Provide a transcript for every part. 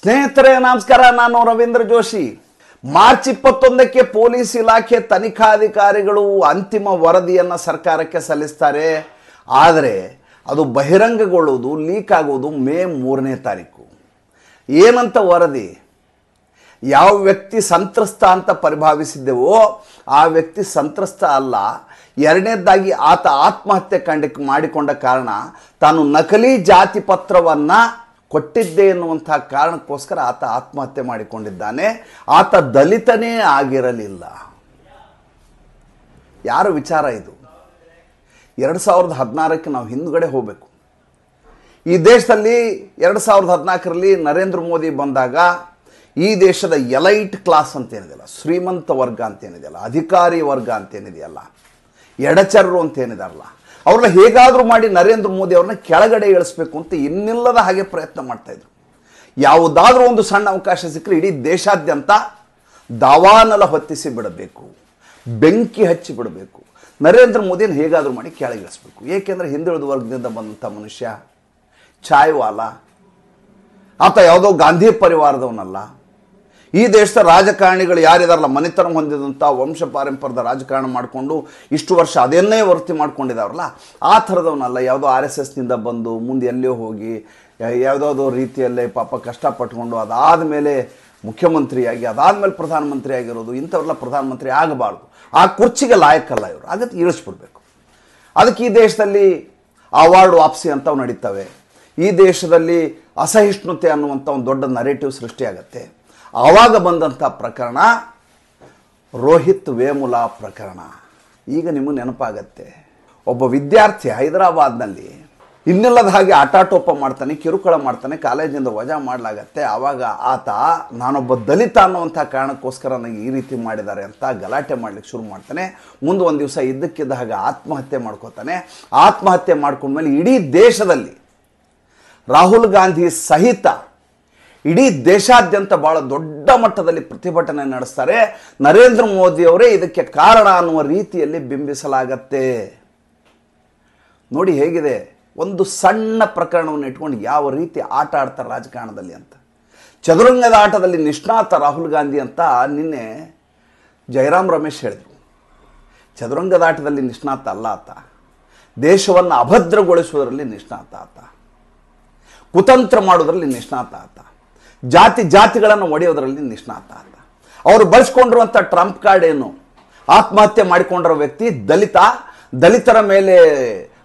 ಸ್ನೇಹಿತರೆ ನಮಸ್ಕಾರ, ನಾನು ರವೀಂದ್ರ ಜೋಶಿ. ಮಾರ್ಚ್ 21ಕ್ಕೆ ಪೊಲೀಸ್ ಇಲಾಖೆ ತನಿಖಾಧಿಕಾರಿಗಳು ಅಂತಿಮ ವರದಿಯನ್ನು ಸರ್ಕಾರಕ್ಕೆ ಸಲ್ಲಿಸ್ತಾರೆ. ಆದರೆ ಅದು ಬಹಿರಂಗಗೊಳ್ಳುವುದು, ಲೀಕ್ ಆಗುವುದು ಮೇ 3ನೇ ತಾರೀಕು. ಏನಂತ ವರದಿ? ಯಾವ ವ್ಯಕ್ತಿ ಸಂತ್ರಸ್ತ ಅಂತ ಪರಿಭಾವಿಸಿದ್ದೆವೋ ಆ ವ್ಯಕ್ತಿ ಸಂತ್ರಸ್ತ ಅಲ್ಲ. ಎರಡನೇದಾಗಿ ಆತ ಆತ್ಮಹತ್ಯೆ ಮಾಡಿಕೊಂಡ ಕಾರಣ ತಾನು ನಕಲಿ ಜಾತಿ ಪತ್ರವನ್ನು ಕೊಟ್ಟಿದ್ದೆ ಎನ್ನುವಂಥ ಕಾರಣಕ್ಕೋಸ್ಕರ ಆತ ಆತ್ಮಹತ್ಯೆ ಮಾಡಿಕೊಂಡಿದ್ದಾನೆ. ಆತ ದಲಿತನೇ ಆಗಿರಲಿಲ್ಲ. ಯಾರ ವಿಚಾರ ಇದು? 2016ಕ್ಕೆ ನಾವು ಹಿಂದುಗಡೆ ಹೋಗಬೇಕು. ಈ ದೇಶದಲ್ಲಿ 2014ರಲ್ಲಿ ನರೇಂದ್ರ ಮೋದಿ ಬಂದಾಗ ಈ ದೇಶದ ಎಲೈಟ್ ಕ್ಲಾಸ್ ಅಂತೇನಿದೆಯಲ್ಲ, ಶ್ರೀಮಂತ ವರ್ಗ ಅಂತೇನಿದೆಯಲ್ಲ, ಅಧಿಕಾರಿ ವರ್ಗ ಅಂತೇನಿದೆಯಲ್ಲ, ಎಡಚರರು ಅಂತೇನಿದಾರಲ್ಲ, ಅವ್ರನ್ನ ಹೇಗಾದರೂ ಮಾಡಿ ನರೇಂದ್ರ ಮೋದಿ ಅವ್ರನ್ನ ಕೆಳಗಡೆ ಇಳಿಸ್ಬೇಕು ಅಂತ ಇನ್ನಿಲ್ಲದ ಹಾಗೆ ಪ್ರಯತ್ನ ಮಾಡ್ತಾಯಿದ್ರು. ಯಾವುದಾದ್ರೂ ಒಂದು ಸಣ್ಣ ಅವಕಾಶ ಸಿಕ್ಕರೆ ಇಡೀ ದೇಶಾದ್ಯಂತ ದಾವಾನಲ ಹೊತ್ತಿಸಿ ಬಿಡಬೇಕು, ಬೆಂಕಿ ಹಚ್ಚಿ ಬಿಡಬೇಕು, ನರೇಂದ್ರ ಮೋದಿಯನ್ನು ಹೇಗಾದರೂ ಮಾಡಿ ಕೆಳಗಿಳಿಸ್ಬೇಕು. ಏಕೆಂದರೆ ಹಿಂದುಳಿದ ವರ್ಗದಿಂದ ಬಂದಂಥ ಮನುಷ್ಯ, ಚಾಯ್ವಾಲ, ಆತ ಯಾವುದೋ ಗಾಂಧಿ ಪರಿವಾರದವನಲ್ಲ. ಈ ದೇಶದ ರಾಜಕಾರಣಿಗಳು ಯಾರಿದಾರಲ್ಲ, ಮನೆತನ ಹೊಂದಿದಂಥ ವಂಶ ಪಾರಂಪರ್ಯದ ರಾಜಕಾರಣ ಮಾಡಿಕೊಂಡು ಇಷ್ಟು ವರ್ಷ ಅದನ್ನೇ ವೃತ್ತಿ ಮಾಡ್ಕೊಂಡಿದ್ದಾರಲ್ಲ, ಆ ಥರದವನಲ್ಲ. ಯಾವುದೋ RSSನಿಂದ ಬಂದು ಮುಂದೆ ಎಲ್ಲೋ ಹೋಗಿ ಯಾವುದಾವುದೋ ರೀತಿಯಲ್ಲೇ ಪಾಪ ಕಷ್ಟಪಟ್ಕೊಂಡು ಅದಾದಮೇಲೆ ಮುಖ್ಯಮಂತ್ರಿಯಾಗಿ ಅದಾದಮೇಲೆ ಪ್ರಧಾನಮಂತ್ರಿ ಆಗಿರೋದು, ಇಂಥವ್ರೆಲ್ಲ ಪ್ರಧಾನಮಂತ್ರಿ ಆಗಬಾರ್ದು. ಆ ಕುರ್ಚಿಗೆ ಲಾಯಕ್ಕಲ್ಲ ಇವರು. ಅದಕ್ಕೆ ಇಳಿಸ್ಬಿಡ್ಬೇಕು. ಅದಕ್ಕೆ ಈ ದೇಶದಲ್ಲಿ ಅವಾರ್ಡ್ ವಾಪಸಿ ಅಂತವು ನಡೀತವೆ. ಈ ದೇಶದಲ್ಲಿ ಅಸಹಿಷ್ಣುತೆ ಅನ್ನುವಂಥ ಒಂದು ದೊಡ್ಡ ನರೇಟಿವ್ ಸೃಷ್ಟಿಯಾಗತ್ತೆ. ಆವಾಗ ಬಂದಂಥ ಪ್ರಕರಣ ರೋಹಿತ್ ವೇಮುಲಾ ಪ್ರಕರಣ. ಈಗ ನಿಮಗೆ ನೆನಪಾಗತ್ತೆ, ಒಬ್ಬ ವಿದ್ಯಾರ್ಥಿ ಹೈದರಾಬಾದ್ನಲ್ಲಿ ಇನ್ನಿಲ್ಲದ ಹಾಗೆ ಆಟಾಟೋಪ ಮಾಡ್ತಾನೆ, ಕಿರುಕುಳ ಮಾಡ್ತಾನೆ, ಕಾಲೇಜಿಂದ ವಜಾ ಮಾಡಲಾಗತ್ತೆ. ಆವಾಗ ಆತ ನಾನೊಬ್ಬ ದಲಿತ ಅನ್ನುವಂಥ ಕಾರಣಕ್ಕೋಸ್ಕರ ನನಗೆ ಈ ರೀತಿ ಮಾಡಿದ್ದಾರೆ ಅಂತ ಗಲಾಟೆ ಮಾಡಲಿಕ್ಕೆ ಶುರು ಮಾಡ್ತಾನೆ. ಮುಂದೆ ಒಂದು ದಿವಸ ಇದ್ದಕ್ಕಿದ್ದ ಹಾಗೆ ಆತ್ಮಹತ್ಯೆ ಮಾಡ್ಕೋತಾನೆ. ಆತ್ಮಹತ್ಯೆ ಮಾಡ್ಕೊಂಡ್ಮೇಲೆ ಇಡೀ ದೇಶದಲ್ಲಿ ರಾಹುಲ್ ಗಾಂಧಿ ಸಹಿತ ಇಡೀ ದೇಶಾದ್ಯಂತ ಭಾಳ ದೊಡ್ಡ ಮಟ್ಟದಲ್ಲಿ ಪ್ರತಿಭಟನೆ ನಡೆಸ್ತಾರೆ. ನರೇಂದ್ರ ಮೋದಿಯವರೇ ಇದಕ್ಕೆ ಕಾರಣ ಅನ್ನುವ ರೀತಿಯಲ್ಲಿ ಬಿಂಬಿಸಲಾಗತ್ತೆ. ನೋಡಿ ಹೇಗಿದೆ, ಒಂದು ಸಣ್ಣ ಪ್ರಕರಣವನ್ನು ಇಟ್ಕೊಂಡು ಯಾವ ರೀತಿ ಆಟ ಆಡ್ತಾರೆ ರಾಜಕಾರಣದಲ್ಲಿ ಅಂತ. ಚದುರಂಗದ ಆಟದಲ್ಲಿ ನಿಷ್ಣಾತ ರಾಹುಲ್ ಗಾಂಧಿ ಅಂತ ನಿನ್ನೆ ಜಯರಾಮ್ ರಮೇಶ್ ಹೇಳಿದರು. ಚದುರಂಗದ ಆಟದಲ್ಲಿ ನಿಷ್ಣಾತ ಅಲ್ಲ ಆತ, ದೇಶವನ್ನು ಅಭದ್ರಗೊಳಿಸುವುದರಲ್ಲಿ ನಿಷ್ಣಾತ ಆತ, ಕುತಂತ್ರ ಮಾಡೋದರಲ್ಲಿ ನಿಷ್ಣಾತ ಆತ, ಜಾತಿಗಳನ್ನು ಒಡೆಯೋದರಲ್ಲಿ ನಿಷ್ಣಾತ ಆತ. ಅವರು ಬಳಸ್ಕೊಂಡಿರುವಂಥ ಟ್ರಂಪ್ ಕಾರ್ಡ್ ಏನು? ಆತ್ಮಹತ್ಯೆ ಮಾಡಿಕೊಂಡಿರೋ ವ್ಯಕ್ತಿ ದಲಿತರ ಮೇಲೆ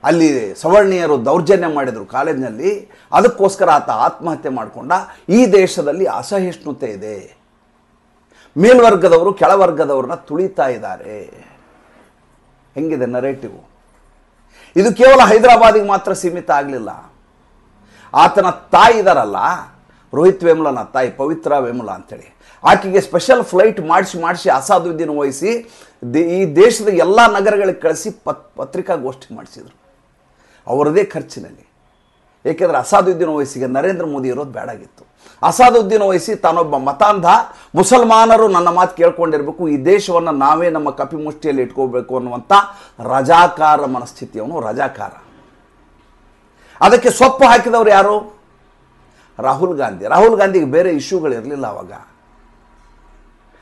ಅಲ್ಲಿ ಸವರ್ಣೀಯರು ದೌರ್ಜನ್ಯ ಮಾಡಿದರು ಕಾಲೇಜಿನಲ್ಲಿ, ಅದಕ್ಕೋಸ್ಕರ ಆತ ಆತ್ಮಹತ್ಯೆ ಮಾಡಿಕೊಂಡ. ಈ ದೇಶದಲ್ಲಿ ಅಸಹಿಷ್ಣುತೆ ಇದೆ, ಮೇಲ್ವರ್ಗದವರು ಕೆಳವರ್ಗದವ್ರನ್ನ ತುಳಿತಾ ಇದ್ದಾರೆ. ಹೆಂಗಿದೆ ನರೇಟಿವ್? ಇದು ಕೇವಲ ಹೈದರಾಬಾದಿಗೆ ಮಾತ್ರ ಸೀಮಿತ ಆಗಲಿಲ್ಲ. ಆತನ ತಾಯಿ ಇದಾರಲ್ಲ, ರೋಹಿತ್ ವೇಮುಲನ ತಾಯಿ ಪವಿತ್ರ ವೇಮುಲಾ ಅಂತೇಳಿ, ಆಕೆಗೆ ಸ್ಪೆಷಲ್ ಫ್ಲೈಟ್ ಮಾಡಿಸಿ ಅಸಾದುದ್ದೀನ್ ವಹಿಸಿ ಈ ದೇಶದ ಎಲ್ಲ ನಗರಗಳಿಗೆ ಕಳಿಸಿ ಪತ್ರಿಕಾಗೋಷ್ಠಿ ಮಾಡಿಸಿದರು ಅವರದೇ ಖರ್ಚಿನಲ್ಲಿ. ಏಕೆಂದರೆ ಅಸಾದುದ್ದೀನ್ ವಹಿಸಿಗೆ ನರೇಂದ್ರ ಮೋದಿ ಇರೋದು ಬೇಡಾಗಿತ್ತು. ಅಸಾದುದ್ದೀನ್ ವಹಿಸಿ ತಾನೊಬ್ಬ ಮತಾಂಧ, ಮುಸಲ್ಮಾನರು ನನ್ನ ಮಾತು ಕೇಳ್ಕೊಂಡಿರಬೇಕು, ಈ ದೇಶವನ್ನು ನಾವೇ ನಮ್ಮ ಕಪಿಮುಷ್ಟಿಯಲ್ಲಿ ಇಟ್ಕೋಬೇಕು ಅನ್ನುವಂಥ ರಜಾಕಾರ ಮನಸ್ಥಿತಿಯವನು, ರಜಾಕಾರ. ಅದಕ್ಕೆ ಸೊಪ್ಪು ಹಾಕಿದವರು ಯಾರು? ರಾಹುಲ್ ಗಾಂಧಿಗೆ ಬೇರೆ ಇಶ್ಯೂಗಳಿರಲಿಲ್ಲ ಅವಾಗ.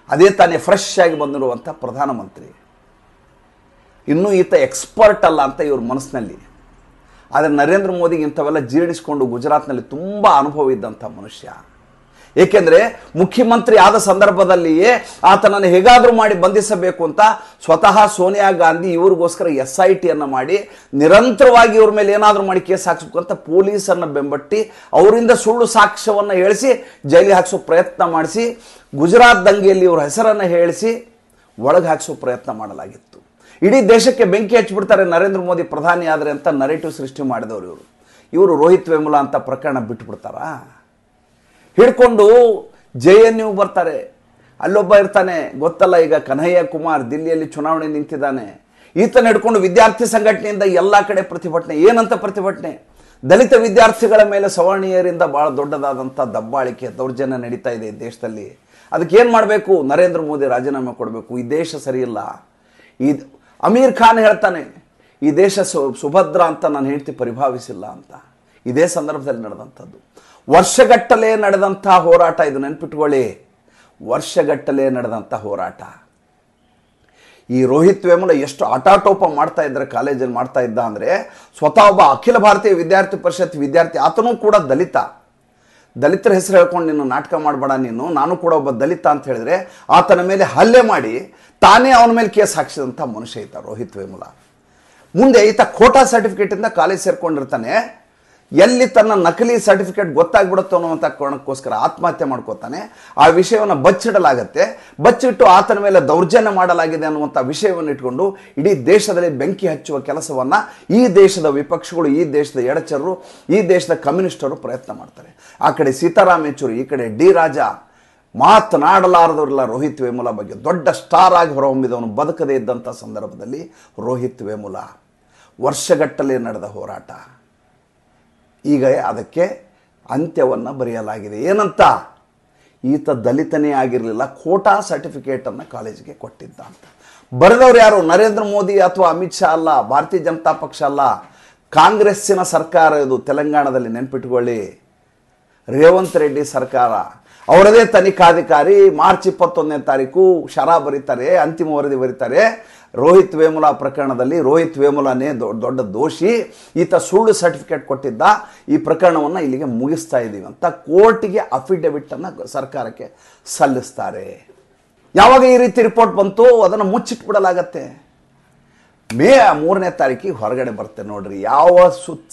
ಅದೇ ತಾನೇ ಫ್ರೆಶ್ ಆಗಿ ಬಂದಿರುವಂಥ ಪ್ರಧಾನಮಂತ್ರಿ. ಇನ್ನೂ ಈತ ಎಕ್ಸ್ಪರ್ಟ್ ಅಲ್ಲ ಅಂತ ಇವ್ರ ಮನಸ್ಸಿನಲ್ಲಿ. ಆದರೆ ನರೇಂದ್ರ ಮೋದಿಗೆ ಇಂಥವೆಲ್ಲ ಜೀರ್ಣಿಸ್ಕೊಂಡು ಗುಜರಾತ್ನಲ್ಲಿ ತುಂಬ ಅನುಭವ ಇದ್ದಂಥ ಮನುಷ್ಯ. ಏಕೆಂದರೆ ಮುಖ್ಯಮಂತ್ರಿ ಆದ ಸಂದರ್ಭದಲ್ಲಿಯೇ ಆತನನ್ನು ಹೇಗಾದರೂ ಮಾಡಿ ಬಂಧಿಸಬೇಕು ಅಂತ ಸ್ವತಃ ಸೋನಿಯಾ ಗಾಂಧಿ ಇವ್ರಿಗೋಸ್ಕರ SITಯನ್ನು ಮಾಡಿ ನಿರಂತರವಾಗಿ ಇವ್ರ ಮೇಲೆ ಏನಾದರೂ ಮಾಡಿ ಕೇಸ್ ಹಾಕ್ಸ್ಬೇಕು ಅಂತ ಪೊಲೀಸರನ್ನು ಬೆಂಬಟ್ಟಿ ಅವರಿಂದ ಸುಳ್ಳು ಸಾಕ್ಷ್ಯವನ್ನು ಹೇಳಿಸಿ ಜೈಲಿಗೆ ಹಾಕಿಸೋ ಪ್ರಯತ್ನ ಮಾಡಿಸಿ, ಗುಜರಾತ್ ದಂಗೆಯಲ್ಲಿ ಇವ್ರ ಹೆಸರನ್ನು ಹೇಳಿಸಿ ಒಳಗೆ ಹಾಕಿಸೋ ಪ್ರಯತ್ನ ಮಾಡಲಾಗಿತ್ತು. ಇಡೀ ದೇಶಕ್ಕೆ ಬೆಂಕಿ ಹಚ್ಚಿಬಿಡ್ತಾರೆ ನರೇಂದ್ರ ಮೋದಿ ಪ್ರಧಾನಿ ಆದರೆ ಅಂತ ನರೇಟಿವ್ ಸೃಷ್ಟಿ ಮಾಡಿದವರು ಇವರು ರೋಹಿತ್ ವೇಮುಲಾ ಅಂತ ಪ್ರಕರಣ ಬಿಟ್ಟುಬಿಡ್ತಾರಾ? ಹಿಡ್ಕೊಂಡು JNU ಬರ್ತಾರೆ. ಅಲ್ಲೊಬ್ಬ ಇರ್ತಾನೆ ಗೊತ್ತಲ್ಲ, ಈಗ ಕನ್ಹಯ್ಯ ಕುಮಾರ್ ದಿಲ್ಲಿಯಲ್ಲಿ ಚುನಾವಣೆ ನಿಂತಿದ್ದಾನೆ. ಈತನ ಹಿಡ್ಕೊಂಡು ವಿದ್ಯಾರ್ಥಿ ಸಂಘಟನೆಯಿಂದ ಎಲ್ಲ ಕಡೆ ಪ್ರತಿಭಟನೆ. ಏನಂತ ಪ್ರತಿಭಟನೆ? ದಲಿತ ವಿದ್ಯಾರ್ಥಿಗಳ ಮೇಲೆ ಸವರ್ಣೀಯರಿಂದ ಭಾಳ ದೊಡ್ಡದಾದಂಥ ದಬ್ಬಾಳಿಕೆ, ದೌರ್ಜನ್ಯ ನಡೀತಾ ಇದೆ ಈ ದೇಶದಲ್ಲಿ. ಅದಕ್ಕೆ ಏನು ಮಾಡಬೇಕು? ನರೇಂದ್ರ ಮೋದಿ ರಾಜೀನಾಮೆ ಕೊಡಬೇಕು. ಈ ದೇಶ ಸರಿಯಿಲ್ಲ. ಅಮೀರ್ ಖಾನ್ ಹೇಳ್ತಾನೆ, ಈ ದೇಶ ಸುಭದ್ರ ಅಂತ ನಾನು ಹೇಳ್ತಿ ಪರಿಭಾವಿಸಿಲ್ಲ ಅಂತ. ಇದೇ ಸಂದರ್ಭದಲ್ಲಿ ನಡೆದಂಥದ್ದು. ವರ್ಷಗಟ್ಟಲೆ ನಡೆದಂಥ ಹೋರಾಟ ಇದು, ನೆನ್ಪಿಟ್ಕೊಳ್ಳಿ. ವರ್ಷಗಟ್ಟಲೆ ನಡೆದಂಥ ಹೋರಾಟ. ಈ ರೋಹಿತ್ ವೇಮುಲ ಎಷ್ಟು ಆಟಾಟೋಪ ಮಾಡ್ತಾ ಇದ್ದಾರೆ, ಕಾಲೇಜಲ್ಲಿ ಮಾಡ್ತಾ ಇದ್ದ ಅಂದರೆ, ಸ್ವತಃ ಒಬ್ಬ ಅಖಿಲ ಭಾರತೀಯ ವಿದ್ಯಾರ್ಥಿ ಪರಿಷತ್ ವಿದ್ಯಾರ್ಥಿ, ಆತನೂ ಕೂಡ ದಲಿತರ ಹೆಸರು ಹೇಳ್ಕೊಂಡು ನೀನು ನಾಟಕ ಮಾಡಬೇಡ, ನಾನು ಕೂಡ ಒಬ್ಬ ದಲಿತ ಅಂತ ಹೇಳಿದ್ರೆ ಆತನ ಮೇಲೆ ಹಲ್ಲೆ ಮಾಡಿ ತಾನೇ ಅವನ ಮೇಲೆ ಕೇಸ್ ಹಾಕಿಸಿದಂಥ ಮನುಷ್ಯ ಈತ ರೋಹಿತ್ ವೇಮುಲ. ಮುಂದೆ ಈತ ಖೋಟಾ ಸರ್ಟಿಫಿಕೇಟಿಂದ ಕಾಲೇಜ್ ಸೇರ್ಕೊಂಡಿರ್ತಾನೆ. ಎಲ್ಲಿ ತನ್ನ ನಕಲಿ ಸರ್ಟಿಫಿಕೇಟ್ ಗೊತ್ತಾಗ್ಬಿಡುತ್ತೋ ಅನ್ನುವಂಥ ಕಾರಣಕ್ಕೋಸ್ಕರ ಆತ್ಮಹತ್ಯೆ ಮಾಡ್ಕೋತಾನೆ. ಆ ವಿಷಯವನ್ನು ಬಚ್ಚಿಟ್ಟು ಆತನ ಮೇಲೆ ದೌರ್ಜನ್ಯ ಮಾಡಲಾಗಿದೆ ಅನ್ನುವಂಥ ವಿಷಯವನ್ನು ಇಟ್ಕೊಂಡು ಇಡೀ ದೇಶದಲ್ಲಿ ಬೆಂಕಿ ಹಚ್ಚುವ ಕೆಲಸವನ್ನು ಈ ದೇಶದ ವಿಪಕ್ಷಗಳು, ಈ ದೇಶದ ಎಡಚರರು, ಈ ದೇಶದ ಕಮ್ಯುನಿಸ್ಟರು ಪ್ರಯತ್ನ ಮಾಡ್ತಾರೆ. ಆ ಕಡೆ ಸೀತಾರಾಮ್ ಯೆಚೂರಿ, ಈ ಕಡೆ ಡಿ ರಾಜಾ. ಮಾತನಾಡಲಾರದವರೆಲ್ಲ ರೋಹಿತ್ ವೇಮುಲ ಬಗ್ಗೆ. ದೊಡ್ಡ ಸ್ಟಾರ್ ಆಗಿ ಹೊರಹೊಮ್ಮಿದವನು ಬದುಕದೇ ಇದ್ದಂಥ ಸಂದರ್ಭದಲ್ಲಿ ರೋಹಿತ್ ವೇಮುಲ. ವರ್ಷಗಟ್ಟಲೆ ನಡೆದ ಹೋರಾಟ. ಈಗ ಅದಕ್ಕೆ ಅಂತ್ಯವನ್ನು ಬರೆಯಲಾಗಿದೆ. ಏನಂತ? ಈತ ದಲಿತನೇ ಆಗಿರಲಿಲ್ಲ, ಖೋಟಾ ಸರ್ಟಿಫಿಕೇಟನ್ನು ಕಾಲೇಜಿಗೆ ಕೊಟ್ಟಿದ್ದ ಅಂತ. ಬರೆದವ್ರು ಯಾರು? ನರೇಂದ್ರ ಮೋದಿ ಅಥವಾ ಅಮಿತ್ ಶಾ ಅಲ್ಲ, ಭಾರತೀಯ ಜನತಾ ಪಕ್ಷ ಅಲ್ಲ, ಕಾಂಗ್ರೆಸ್ಸಿನ ಸರ್ಕಾರ ಇದು. ತೆಲಂಗಾಣದಲ್ಲಿ ನೆನ್ಪಿಟ್ಕೊಳ್ಳಿ, ರೇವಂತ್ ರೆಡ್ಡಿ ಸರ್ಕಾರ. ಅವರದೇ ತನಿಖಾಧಿಕಾರಿ. ಮಾರ್ಚ್ 21ನೇ ತಾರೀಕು ಶರಾ ಬರೀತಾರೆ, ಅಂತಿಮ ವರದಿ ಬರೀತಾರೆ. ರೋಹಿತ್ ವೇಮುಲ ಪ್ರಕರಣದಲ್ಲಿ ರೋಹಿತ್ ವೇಮುಲನೇ ದೊಡ್ಡ ದೋಷಿ, ಈತ ಸುಳ್ಳು ಸರ್ಟಿಫಿಕೇಟ್ ಕೊಟ್ಟಿದ್ದ, ಈ ಪ್ರಕರಣವನ್ನು ಇಲ್ಲಿಗೆ ಮುಗಿಸ್ತಾ ಇದ್ದೀವಿ ಅಂತ ಕೋರ್ಟಿಗೆ ಅಫಿಡವಿಟನ್ನು ಸರ್ಕಾರಕ್ಕೆ ಸಲ್ಲಿಸ್ತಾರೆ. ಯಾವಾಗ ಈ ರೀತಿ ರಿಪೋರ್ಟ್ ಬಂತು, ಅದನ್ನು ಮುಚ್ಚಿಟ್ಬಿಡಲಾಗತ್ತೆ. ಮೇ 3ನೇ ತಾರೀಕಿಗೆ ಹೊರಗಡೆ ಬರುತ್ತೆ. ನೋಡ್ರಿ, ಯಾವ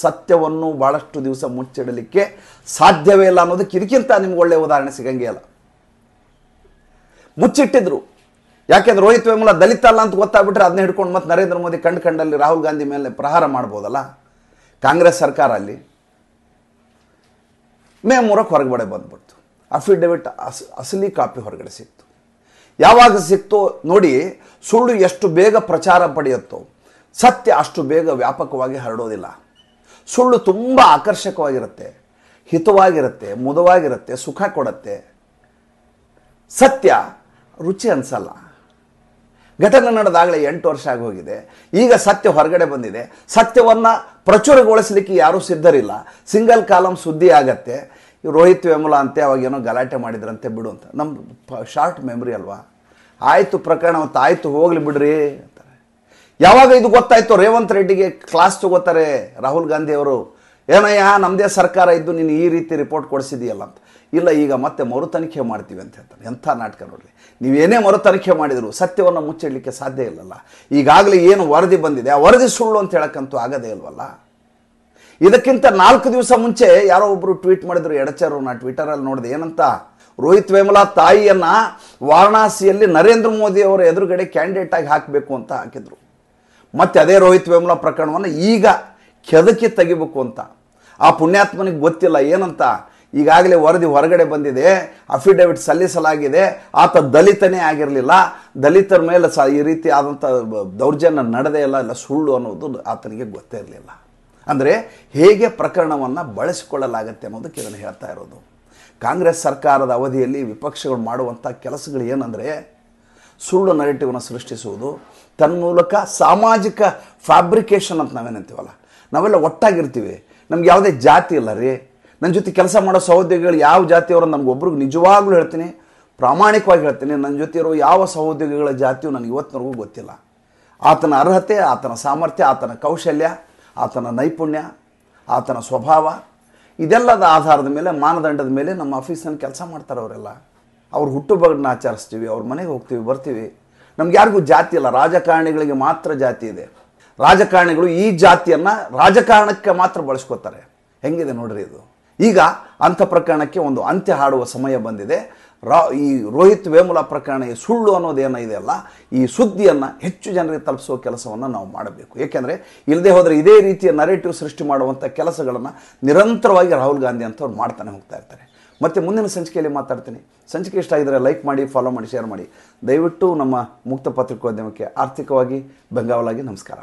ಸತ್ಯವನ್ನು ಭಾಳಷ್ಟು ದಿವಸ ಮುಚ್ಚಿಡಲಿಕ್ಕೆ ಸಾಧ್ಯವೇ ಇಲ್ಲ ಅನ್ನೋದಕ್ಕೆ ಇದಕ್ಕಿಂತ ನಿಮ್ಗೆ ಒಳ್ಳೆಯ ಉದಾಹರಣೆ ಸಿಗಂಗೇ ಇಲ್ಲ. ಮುಚ್ಚಿಟ್ಟಿದ್ರು. ಯಾಕೆಂದ್ರೆ ರೋಹಿತ್ ವೇಮುಲ ದಲಿತ ಅಲ್ಲ ಅಂತ ಗೊತ್ತಾಗ್ಬಿಟ್ರೆ ಅದನ್ನ ಹಿಡ್ಕೊಂಡು ಮತ್ತೆ ನರೇಂದ್ರ ಮೋದಿ ಕಂಡಲ್ಲಿ ರಾಹುಲ್ ಗಾಂಧಿ ಮೇಲೆ ಪ್ರಹಾರ ಮಾಡ್ಬೋದಲ್ಲ ಕಾಂಗ್ರೆಸ್ ಸರ್ಕಾರ. ಅಲ್ಲಿ ಮೇ 3ಕ್ಕೆ ಹೊರಗಡೆ ಬಂದ್ಬಿಡ್ತು. ಅಫಿಡವಿಟ್ ಅಸಲಿ ಕಾಪಿ ಹೊರಗಡೆ ಸಿಕ್ತು. ಯಾವಾಗ ಸಿಕ್ತೋ ನೋಡಿ, ಸುಳ್ಳು ಎಷ್ಟು ಬೇಗ ಪ್ರಚಾರ ಪಡೆಯುತ್ತೋ ಸತ್ಯ ಅಷ್ಟು ಬೇಗ ವ್ಯಾಪಕವಾಗಿ ಹರಡೋದಿಲ್ಲ. ಸುಳ್ಳು ತುಂಬ ಆಕರ್ಷಕವಾಗಿರುತ್ತೆ, ಹಿತವಾಗಿರುತ್ತೆ, ಮುದವಾಗಿರುತ್ತೆ, ಸುಖ ಕೊಡುತ್ತೆ. ಸತ್ಯ ರುಚಿ ಅನ್ಸಲ್ಲ. ಘಟನೆ ನಡೆದಾಗಲೇ 8 ವರ್ಷ ಆಗಿ ಹೋಗಿದೆ. ಈಗ ಸತ್ಯ ಹೊರಗಡೆ ಬಂದಿದೆ. ಸತ್ಯವನ್ನು ಪ್ರಚುರಗೊಳಿಸಲಿಕ್ಕೆ ಯಾರೂ ಸಿದ್ಧರಿಲ್ಲ. ಸಿಂಗಲ್ ಕಾಲಮ್ ಸುದ್ದಿ ಆಗತ್ತೆ. ರೋಹಿತ್ ವೇಮುಲ ಅಂತೆ ಅವಾಗೇನೋ ಗಲಾಟೆ ಮಾಡಿದ್ರಂತೆ, ಬಿಡು ಅಂತ. ನಮ್ಮ ಶಾರ್ಟ್ ಮೆಮ್ರಿ ಅಲ್ವಾ? ಆಯಿತು, ಪ್ರಕರಣ ಆಯಿತು, ಹೋಗ್ಲಿ ಬಿಡ್ರಿ ಅಂತಾರೆ. ಯಾವಾಗ ಇದು ಗೊತ್ತಾಯ್ತು, ರೇವಂತ್ ರೆಡ್ಡಿಗೆ ಕ್ಲಾಸ್ ತಗೋತಾರೆ ರಾಹುಲ್ ಗಾಂಧಿ ಅವರು. ಏನಯ್ಯ, ನಮ್ಮದೇ ಸರ್ಕಾರ ಇದ್ದು ನೀನು ಈ ರೀತಿ ರಿಪೋರ್ಟ್ ಕೊಡಿಸಿದೆಯಲ್ಲ ಅಂತ. ಇಲ್ಲ, ಈಗ ಮತ್ತೆ ಮರು ತನಿಖೆ ಮಾಡ್ತೀವಿ ಅಂತ ಹೇಳ್ತಾರೆ. ಎಂಥ ನಾಟಕ ನೋಡ್ರಿ. ನೀವೇನೇ ಮರು ತನಿಖೆ ಮಾಡಿದ್ರು ಸತ್ಯವನ್ನು ಮುಚ್ಚಿಡಲಿಕ್ಕೆ ಸಾಧ್ಯ ಇಲ್ಲಲ್ಲ. ಈಗಾಗಲೇ ಏನು ವರದಿ ಬಂದಿದೆ, ಆ ವರದಿ ಸುಳ್ಳು ಅಂತ ಹೇಳಕ್ಕಂತೂ ಆಗದೇ ಇಲ್ವಲ್ಲ. ಇದಕ್ಕಿಂತ 4 ದಿವಸ ಮುಂಚೆ ಯಾರೋ ಒಬ್ಬರು ಟ್ವೀಟ್ ಮಾಡಿದ್ರು, ಎಡಚರು. ನಾ ಟ್ವಿಟರಲ್ಲಿ ನೋಡಿದೆ. ಏನಂತ? ರೋಹಿತ್ ವೇಮುಲ ತಾಯಿಯನ್ನ ವಾರಣಾಸಿಯಲ್ಲಿ ನರೇಂದ್ರ ಮೋದಿ ಅವರ ಎದುರುಗಡೆ ಕ್ಯಾಂಡಿಡೇಟ್ ಆಗಿ ಹಾಕಬೇಕು ಅಂತ ಹಾಕಿದ್ರು. ಮತ್ತೆ ಅದೇ ರೋಹಿತ್ ವೇಮುಲ ಪ್ರಕರಣವನ್ನು ಈಗ ಕೆದಕಿ ತೆಗಿಬೇಕು ಅಂತ. ಆ ಪುಣ್ಯಾತ್ಮನಿಗೆ ಗೊತ್ತಿಲ್ಲ ಏನಂತ. ಈಗಾಗಲೇ ವರದಿ ಹೊರಗಡೆ ಬಂದಿದೆ, ಅಫಿಡವಿಟ್ ಸಲ್ಲಿಸಲಾಗಿದೆ, ಆತ ದಲಿತನೇ ಆಗಿರಲಿಲ್ಲ, ದಲಿತರ ಮೇಲೆ ಈ ರೀತಿ ಆದಂಥ ದೌರ್ಜನ್ಯ ನಡೆದೇ ಇಲ್ಲ ಸುಳ್ಳು ಅನ್ನೋದು ಆತನಿಗೆ ಗೊತ್ತೇ ಇರಲಿಲ್ಲ. ಅಂದರೆ ಹೇಗೆ ಪ್ರಕರಣವನ್ನು ಬಳಸಿಕೊಳ್ಳಲಾಗತ್ತೆ ಅನ್ನೋದಕ್ಕೆ ಇದನ್ನು ಹೇಳ್ತಾ ಇರೋದು. ಕಾಂಗ್ರೆಸ್ ಸರ್ಕಾರದ ಅವಧಿಯಲ್ಲಿ ವಿಪಕ್ಷಗಳು ಮಾಡುವಂಥ ಕೆಲಸಗಳು ಏನಂದರೆ, ಸುಳ್ಳು ನರೇಟಿವ್ನ ಸೃಷ್ಟಿಸುವುದು, ತನ್ಮೂಲಕ ಸಾಮಾಜಿಕ ಫ್ಯಾಬ್ರಿಕೇಷನ್ ಅಂತ ನಾವೇನಂತೀವಲ್ಲ, ನಾವೆಲ್ಲ ಒಟ್ಟಾಗಿರ್ತೀವಿ, ನಮ್ಗೆ ಯಾವುದೇ ಜಾತಿ ಇಲ್ಲ ರೀ. ನನ್ನ ಜೊತೆ ಕೆಲಸ ಮಾಡೋ ಸಹೋದ್ಯೋಗಿಗಳು ಯಾವ ಜಾತಿಯವರು ನಮಗೊಬ್ರಿಗೆ ನಿಜವಾಗ್ಲೂ ಹೇಳ್ತೀನಿ, ಪ್ರಾಮಾಣಿಕವಾಗಿ ಹೇಳ್ತೀನಿ, ನನ್ನ ಜೊತೆ ಇರೋ ಯಾವ ಸಹೋದ್ಯೋಗಿಗಳ ಜಾತಿಯು ನನಗೆ ಇವತ್ತಿನವರೆಗೂ ಗೊತ್ತಿಲ್ಲ. ಆತನ ಅರ್ಹತೆ, ಆತನ ಸಾಮರ್ಥ್ಯ, ಆತನ ಕೌಶಲ್ಯ, ಆತನ ನೈಪುಣ್ಯ, ಆತನ ಸ್ವಭಾವ, ಇದೆಲ್ಲದ ಆಧಾರದ ಮೇಲೆ, ಮಾನದಂಡದ ಮೇಲೆ ನಮ್ಮ ಆಫೀಸ್ನಲ್ಲಿ ಕೆಲಸ ಮಾಡ್ತಾರೆ ಅವರೆಲ್ಲ. ಅವ್ರ ಹುಟ್ಟುಹಬ್ಬಗಳನ್ನ ಆಚರಿಸ್ತೀವಿ, ಅವ್ರ ಮನೆಗೆ ಹೋಗ್ತೀವಿ, ಬರ್ತೀವಿ. ನಮ್ಗೆ ಯಾರಿಗೂ ಜಾತಿ ಇಲ್ಲ. ರಾಜಕಾರಣಿಗಳಿಗೆ ಮಾತ್ರ ಜಾತಿ ಇದೆ. ರಾಜಕಾರಣಿಗಳು ಈ ಜಾತಿಯನ್ನು ರಾಜಕಾರಣಕ್ಕೆ ಮಾತ್ರ ಬಳಸ್ಕೋತಾರೆ. ಹೆಂಗಿದೆ ನೋಡ್ರಿ ಇದು. ಈಗ ಅಂಥ ಪ್ರಕರಣಕ್ಕೆ ಒಂದು ಅಂತ್ಯ ಹಾಡುವ ಸಮಯ ಬಂದಿದೆ. ಈ ರೋಹಿತ್ ವೇಮುಲ ಪ್ರಕರಣ, ಈ ಸುಳ್ಳು ಅನ್ನೋದೇನಿದೆ ಅಲ್ಲ, ಈ ಸುದ್ದಿಯನ್ನು ಹೆಚ್ಚು ಜನರಿಗೆ ತಲುಪಿಸುವ ಕೆಲಸವನ್ನು ನಾವು ಮಾಡಬೇಕು. ಏಕೆಂದರೆ ಇಲ್ಲದೆ ಹೋದರೆ ಇದೇ ರೀತಿಯ ನರೇಟಿವ್ ಸೃಷ್ಟಿ ಮಾಡುವಂಥ ಕೆಲಸಗಳನ್ನು ನಿರಂತರವಾಗಿ ರಾಹುಲ್ ಗಾಂಧಿ ಅಂತವ್ರು ಮಾಡ್ತಾನೆ ಹೋಗ್ತಾ ಇರ್ತಾರೆ. ಮತ್ತು ಮುಂದಿನ ಸಂಚಿಕೆಯಲ್ಲಿ ಮಾತಾಡ್ತೀನಿ. ಸಂಚಿಕೆ ಇಷ್ಟ ಆಗಿದ್ದರೆ ಲೈಕ್ ಮಾಡಿ, ಫಾಲೋ ಮಾಡಿ, ಶೇರ್ ಮಾಡಿ. ದಯವಿಟ್ಟು ನಮ್ಮ ಮುಕ್ತ ಪತ್ರಿಕೋದ್ಯಮಕ್ಕೆ ಆರ್ಥಿಕವಾಗಿ ಬೆಂಗಾವಲಾಗಿ ನಮಸ್ಕಾರ.